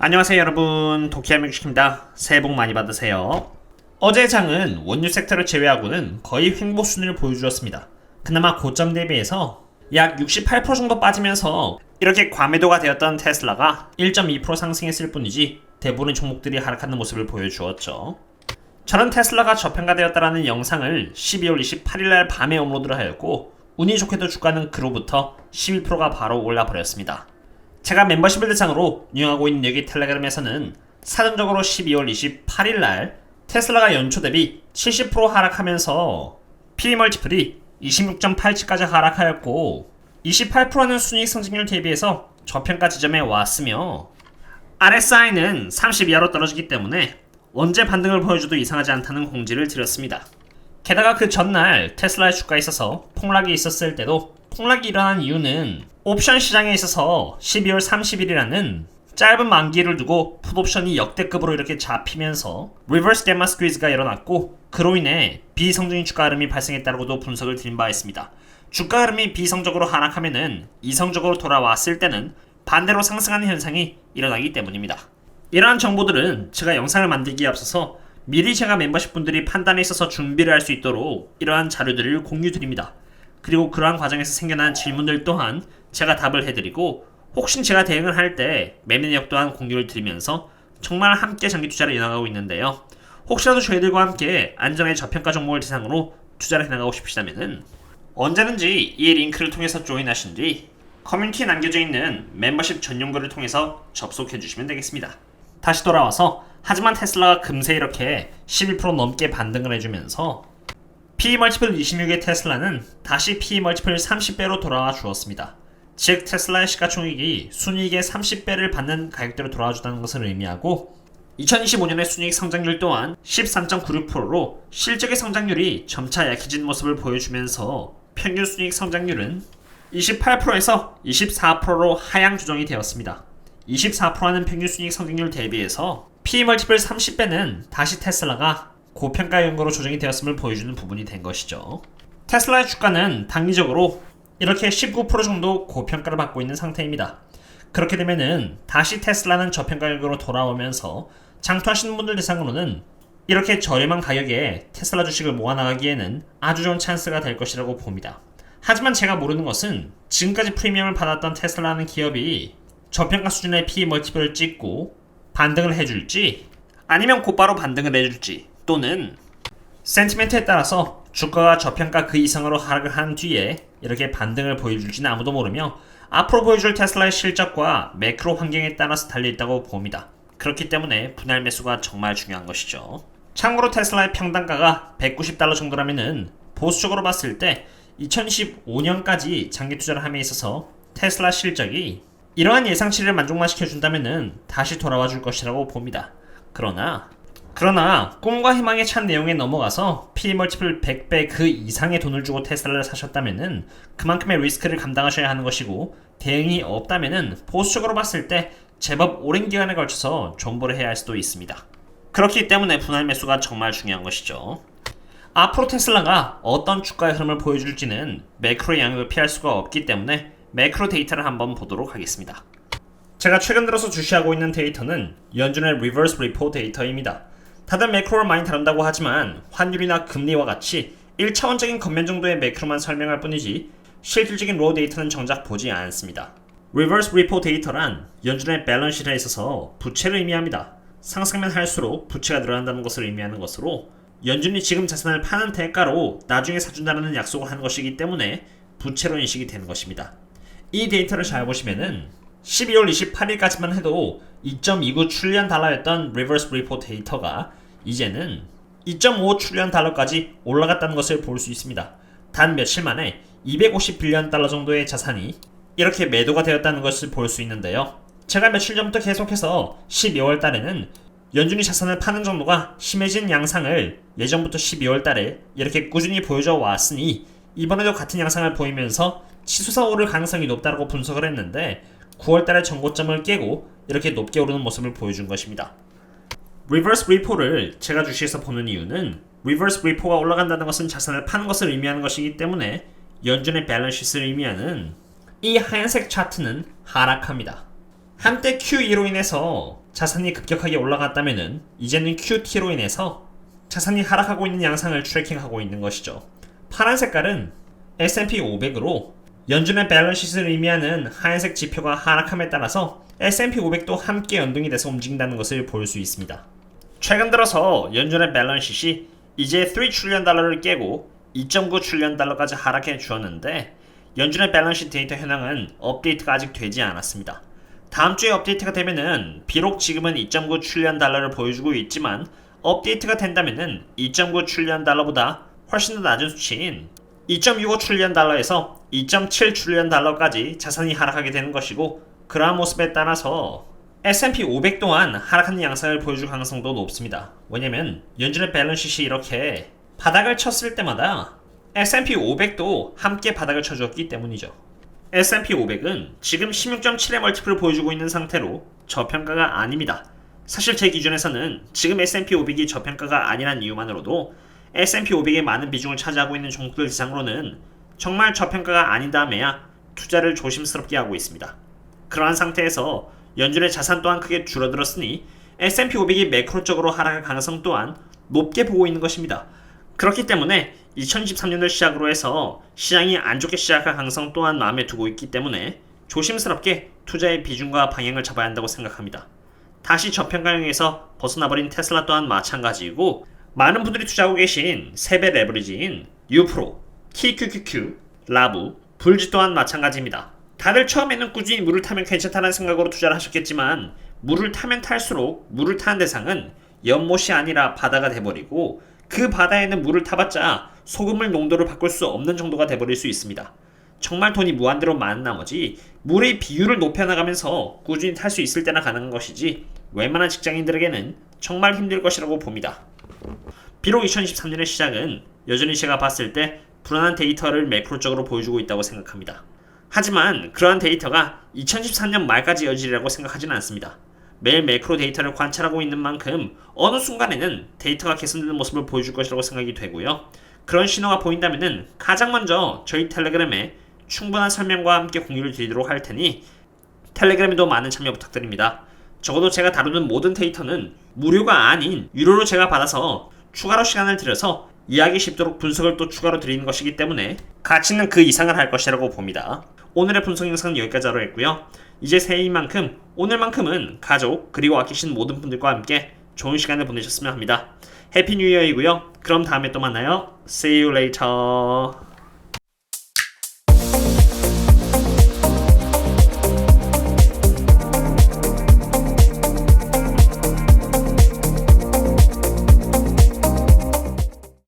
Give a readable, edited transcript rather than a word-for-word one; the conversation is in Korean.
안녕하세요 여러분, 도키하명주식입니다. 새해 복 많이 받으세요. 어제 장은 원유 섹터를 제외하고는 거의 횡보 수준을 보여주었습니다. 그나마 고점 대비해서 약 68% 정도 빠지면서 이렇게 과매도가 되었던 테슬라가 1.2% 상승했을 뿐이지 대부분의 종목들이 하락하는 모습을 보여주었죠. 저는 테슬라가 저평가되었다라는 영상을 12월 28일날 밤에 업로드를 하였고, 운이 좋게도 주가는 그로부터 11%가 바로 올라버렸습니다. 제가 멤버십을 대상으로 운영하고 있는 여기 텔레그램에서는 사전적으로 12월 28일날 테슬라가 연초 대비 70% 하락하면서 PE 멀티플이 26.87까지 하락하였고 28%는 순이익 성장률 대비해서 저평가 지점에 왔으며 RSI는 30 이하로 떨어지기 때문에 언제 반등을 보여줘도 이상하지 않다는 공지를 드렸습니다. 게다가 그 전날 테슬라의 주가에 있어서 폭락이 있었을 때도 폭락이 일어난 이유는 옵션 시장에 있어서 12월 30일이라는 짧은 만기를 두고 풋옵션이 역대급으로 이렇게 잡히면서 리버스 갬마 스퀴즈가 일어났고, 그로 인해 비이성적인 주가 흐름이 발생했다고도 분석을 드린 바 있습니다. 주가 흐름이 비이성적으로 하락하면은 이성적으로 돌아왔을 때는 반대로 상승하는 현상이 일어나기 때문입니다. 이러한 정보들은 제가 영상을 만들기에 앞서서 미리 제가 멤버십 분들이 판단에 있어서 준비를 할 수 있도록 이러한 자료들을 공유드립니다. 그리고 그러한 과정에서 생겨난 질문들 또한 제가 답을 해드리고, 혹시 제가 대응을 할 때 매매 내역 또한 공유를 드리면서 정말 함께 장기 투자를 이어나가고 있는데요. 혹시라도 저희들과 함께 안전하게 저평가 종목을 대상으로 투자를 해나가고 싶으시다면 언제든지 이 링크를 통해서 조인하신 뒤 커뮤니티에 남겨져 있는 멤버십 전용글을 통해서 접속해 주시면 되겠습니다. 다시 돌아와서, 하지만 테슬라가 금세 이렇게 11% 넘게 반등을 해주면서 PE 멀티플 26의 테슬라는 다시 PE 멀티플 30배로 돌아와 주었습니다. 즉 테슬라의 시가총액이 순이익의 30배를 받는 가격대로 돌아와 주다는 것을 의미하고, 2025년의 순이익 성장률 또한 13.96%로 실적의 성장률이 점차 약해진 모습을 보여주면서 평균 순이익 성장률은 28%에서 24%로 하향 조정이 되었습니다. 24%라는 평균 순이익 성장률 대비해서 PE 멀티플 30배는 다시 테슬라가 고평가 연거로 조정이 되었음을 보여주는 부분이 된 것이죠. 테슬라의 주가는 단기적으로 이렇게 19% 정도 고평가를 받고 있는 상태입니다. 그렇게 되면은 다시 테슬라는 저평가 연거로 돌아오면서 장투하시는 분들 대상으로는 이렇게 저렴한 가격에 테슬라 주식을 모아나가기에는 아주 좋은 찬스가 될 것이라고 봅니다. 하지만 제가 모르는 것은 지금까지 프리미엄을 받았던 테슬라라는 기업이 저평가 수준의 PE 멀티플을 찍고 반등을 해줄지, 아니면 곧바로 반등을 해줄지, 또는 센티멘트에 따라서 주가가 저평가 그 이상으로 하락을 한 뒤에 이렇게 반등을 보여줄지는 아무도 모르며, 앞으로 보여줄 테슬라의 실적과 매크로 환경에 따라서 달려있다고 봅니다. 그렇기 때문에 분할 매수가 정말 중요한 것이죠. 참고로 테슬라의 평단가가 $190 정도라면은 보수적으로 봤을 때 2025년까지 장기 투자를 함에 있어서 테슬라 실적이 이러한 예상치를 만족만 시켜준다면은 다시 돌아와 줄 것이라고 봅니다. 그러나 꿈과 희망에 찬 내용에 넘어가서 PE 멀티플 100배 그 이상의 돈을 주고 테슬라를 사셨다면은 그만큼의 리스크를 감당하셔야 하는 것이고, 대응이 없다면은 보수적으로 봤을 때 제법 오랜 기간에 걸쳐서 존버를 해야 할 수도 있습니다. 그렇기 때문에 분할 매수가 정말 중요한 것이죠. 앞으로 테슬라가 어떤 주가의 흐름을 보여줄지는 매크로의 영향을 피할 수가 없기 때문에 매크로 데이터를 한번 보도록 하겠습니다. 제가 최근 들어서 주시하고 있는 데이터는 연준의 리버스 리포 데이터입니다. 다들 매크로를 많이 다룬다고 하지만 환율이나 금리와 같이 1차원적인 겉면 정도의 매크로만 설명할 뿐이지 실질적인 로우 데이터는 정작 보지 않습니다. 리버스 리포 데이터란 연준의 밸런스시트에 있어서 부채를 의미합니다. 상승면 할수록 부채가 늘어난다는 것을 의미하는 것으로, 연준이 지금 자산을 파는 대가로 나중에 사준다는 약속을 하는 것이기 때문에 부채로 인식이 되는 것입니다. 이 데이터를 잘 보시면은 12월 28일까지만 해도 2.29 트릴리언 달러였던 리버스 리포 데이터가 이제는 2.5 트릴리언 달러까지 올라갔다는 것을 볼 수 있습니다. 단 며칠 만에 250 빌리언 달러 정도의 자산이 이렇게 매도가 되었다는 것을 볼 수 있는데요. 제가 며칠 전부터 계속해서 12월 달에는 연준이 자산을 파는 정도가 심해진 양상을 예전부터 12월 달에 이렇게 꾸준히 보여줘 왔으니 이번에도 같은 양상을 보이면서 치솟아 오를 가능성이 높다고 분석을 했는데, 9월달에 전고점을 깨고 이렇게 높게 오르는 모습을 보여준 것입니다. 리버스 리포를 제가 주시에서 보는 이유는, 리버스 리포가 올라간다는 것은 자산을 파는 것을 의미하는 것이기 때문에 연준의 밸런스 시트를 의미하는 이 하얀색 차트는 하락합니다. 한때 QE로 인해서 자산이 급격하게 올라갔다면은 이제는 QT로 인해서 자산이 하락하고 있는 양상을 트래킹하고 있는 것이죠. 파란 색깔은 S&P 500으로 연준의 밸런스시트를 의미하는 하얀색 지표가 하락함에 따라서 S&P 500도 함께 연동이 돼서 움직인다는 것을 볼 수 있습니다. 최근 들어서 연준의 밸런스시트이 이제 3 트릴리언 달러를 깨고 2.9 트릴리언 달러까지 하락해 주었는데 연준의 밸런스시트 데이터 현황은 업데이트가 아직 되지 않았습니다. 다음 주에 업데이트가 되면은 비록 지금은 2.9 트릴리언 달러를 보여주고 있지만 업데이트가 된다면은 2.9 트릴리언 달러보다 훨씬 더 낮은 수치인 2.65 트릴리언 달러에서 2.7 트릴리언 달러까지 자산이 하락하게 되는 것이고, 그러한 모습에 따라서 S&P 500 또한 하락하는 양상을 보여줄 가능성도 높습니다. 왜냐면 연준의 밸런스시트이 이렇게 바닥을 쳤을 때마다 S&P 500도 함께 바닥을 쳐주었기 때문이죠. S&P 500은 지금 16.7의 멀티플을 보여주고 있는 상태로 저평가가 아닙니다. 사실 제 기준에서는 지금 S&P 500이 저평가가 아니란 이유만으로도 S&P 500의 많은 비중을 차지하고 있는 종목들 대상으로는 정말 저평가가 아니다매야 투자를 조심스럽게 하고 있습니다. 그러한 상태에서 연준의 자산 또한 크게 줄어들었으니 S&P 500이 매크로적으로 하락할 가능성 또한 높게 보고 있는 것입니다. 그렇기 때문에 2023년을 시작으로 해서 시장이 안 좋게 시작할 가능성 또한 마음에 두고 있기 때문에 조심스럽게 투자의 비중과 방향을 잡아야 한다고 생각합니다. 다시 저평가형에서 벗어나버린 테슬라 또한 마찬가지이고, 많은 분들이 투자하고 계신 3배 레버리지인 유프로, TQQQ, 라부, 불지 또한 마찬가지입니다. 다들 처음에는 꾸준히 물을 타면 괜찮다는 생각으로 투자를 하셨겠지만 물을 타면 탈수록 물을 타는 대상은 연못이 아니라 바다가 돼버리고, 그 바다에는 물을 타봤자 소금물 농도를 바꿀 수 없는 정도가 돼버릴 수 있습니다. 정말 돈이 무한대로 많은 나머지 물의 비율을 높여나가면서 꾸준히 탈 수 있을 때나 가능한 것이지 웬만한 직장인들에게는 정말 힘들 것이라고 봅니다. 비록 2023년의 시작은 여전히 제가 봤을 때 불안한 데이터를 매크로적으로 보여주고 있다고 생각합니다. 하지만 그러한 데이터가 2013년 말까지 이어지리라고 생각하지는 않습니다. 매일 매크로 데이터를 관찰하고 있는 만큼 어느 순간에는 데이터가 개선되는 모습을 보여줄 것이라고 생각이 되고요. 그런 신호가 보인다면 가장 먼저 저희 텔레그램에 충분한 설명과 함께 공유를 드리도록 할 테니 텔레그램에도 많은 참여 부탁드립니다. 적어도 제가 다루는 모든 데이터는 무료가 아닌 유료로 제가 받아서 추가로 시간을 들여서 이해하기 쉽도록 분석을 또 추가로 드리는 것이기 때문에 가치는 그 이상을 할 것이라고 봅니다. 오늘의 분석 영상은 여기까지 하려 했고요. 이제 새해인 만큼 오늘만큼은 가족 그리고 아끼시는 모든 분들과 함께 좋은 시간을 보내셨으면 합니다. 해피 뉴 이어이고요. 그럼 다음에 또 만나요. See you later.